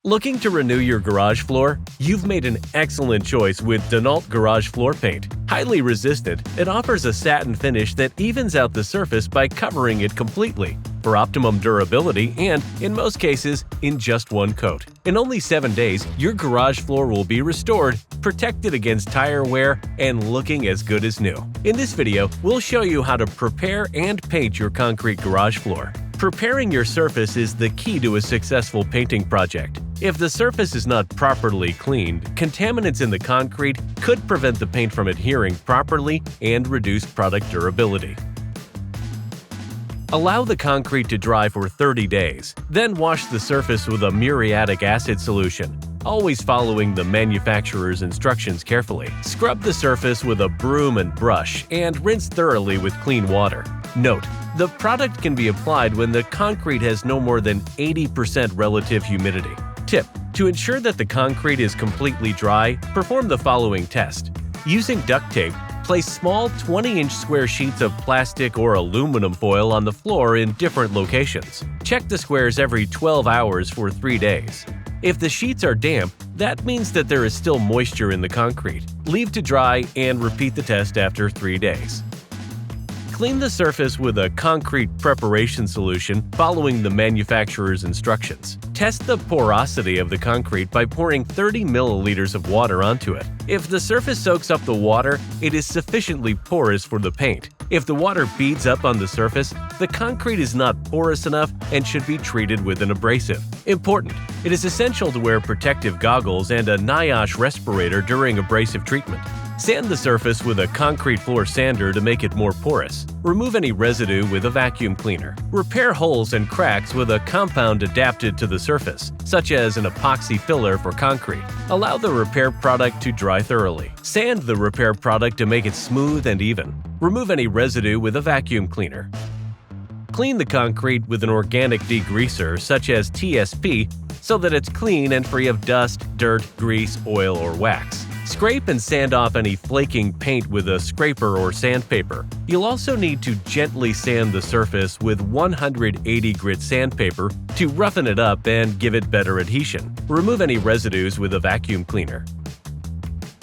Looking to renew your garage floor? You've made an excellent choice with Denalt Garage Floor Paint. Highly resistant, it offers a satin finish that evens out the surface by covering it completely for optimum durability and, in most cases, in just one coat. In only 7 days, your garage floor will be restored, protected against tire wear, and looking as good as new. In this video, we'll show you how to prepare and paint your concrete garage floor. Preparing your surface is the key to a successful painting project. If the surface is not properly cleaned, contaminants in the concrete could prevent the paint from adhering properly and reduce product durability. Allow the concrete to dry for 30 days, then wash the surface with a muriatic acid solution, always following the manufacturer's instructions carefully. Scrub the surface with a broom and brush and rinse thoroughly with clean water. Note: the product can be applied when the concrete has no more than 80% relative humidity. Tip: to ensure that the concrete is completely dry, perform the following test. Using duct tape, place small 20-inch square sheets of plastic or aluminum foil on the floor in different locations. Check the squares every 12 hours for 3 days. If the sheets are damp, that means that there is still moisture in the concrete. Leave to dry and repeat the test after 3 days. Clean the surface with a concrete preparation solution following the manufacturer's instructions. Test the porosity of the concrete by pouring 30 milliliters of water onto it. If the surface soaks up the water, it is sufficiently porous for the paint. If the water beads up on the surface, the concrete is not porous enough and should be treated with an abrasive. Important: it is essential to wear protective goggles and a NIOSH respirator during abrasive treatment. Sand the surface with a concrete floor sander to make it more porous. Remove any residue with a vacuum cleaner. Repair holes and cracks with a compound adapted to the surface, such as an epoxy filler for concrete. Allow the repair product to dry thoroughly. Sand the repair product to make it smooth and even. Remove any residue with a vacuum cleaner. Clean the concrete with an organic degreaser such as TSP so that it's clean and free of dust, dirt, grease, oil, or wax. Scrape and sand off any flaking paint with a scraper or sandpaper. You'll also need to gently sand the surface with 180 grit sandpaper to roughen it up and give it better adhesion. Remove any residues with a vacuum cleaner.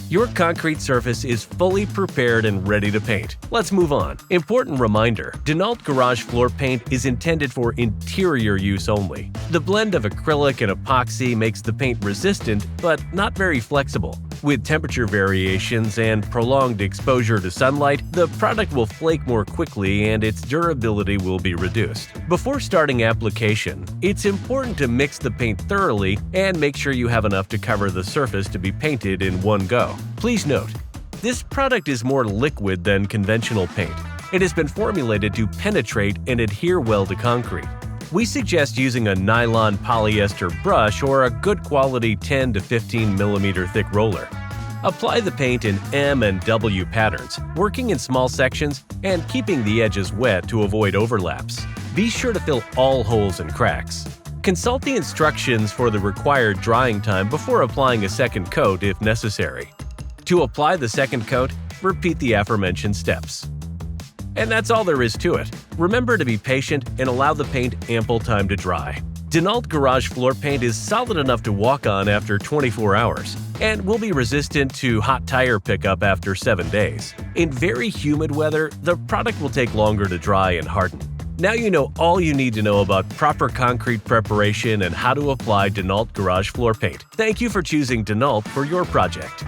Your concrete surface is fully prepared and ready to paint. Let's move on. Important reminder: Denalt Garage Floor Paint is intended for interior use only. The blend of acrylic and epoxy makes the paint resistant but not very flexible. With temperature variations and prolonged exposure to sunlight, the product will flake more quickly and its durability will be reduced. Before starting application, it's important to mix the paint thoroughly and make sure you have enough to cover the surface to be painted in one go. Please note: this product is more liquid than conventional paint. It has been formulated to penetrate and adhere well to concrete. We suggest using a nylon polyester brush or a good quality 10 to 15 millimeter thick roller. Apply the paint in M and W patterns, working in small sections and keeping the edges wet to avoid overlaps. Be sure to fill all holes and cracks. Consult the instructions for the required drying time before applying a second coat if necessary. To apply the second coat, repeat the aforementioned steps. And that's all there is to it. Remember to be patient and allow the paint ample time to dry. Denalt Garage Floor Paint is solid enough to walk on after 24 hours and will be resistant to hot tire pickup after 7 days. In very humid weather, the product will take longer to dry and harden. Now you know all you need to know about proper concrete preparation and how to apply Denalt Garage Floor Paint. Thank you for choosing Denalt for your project.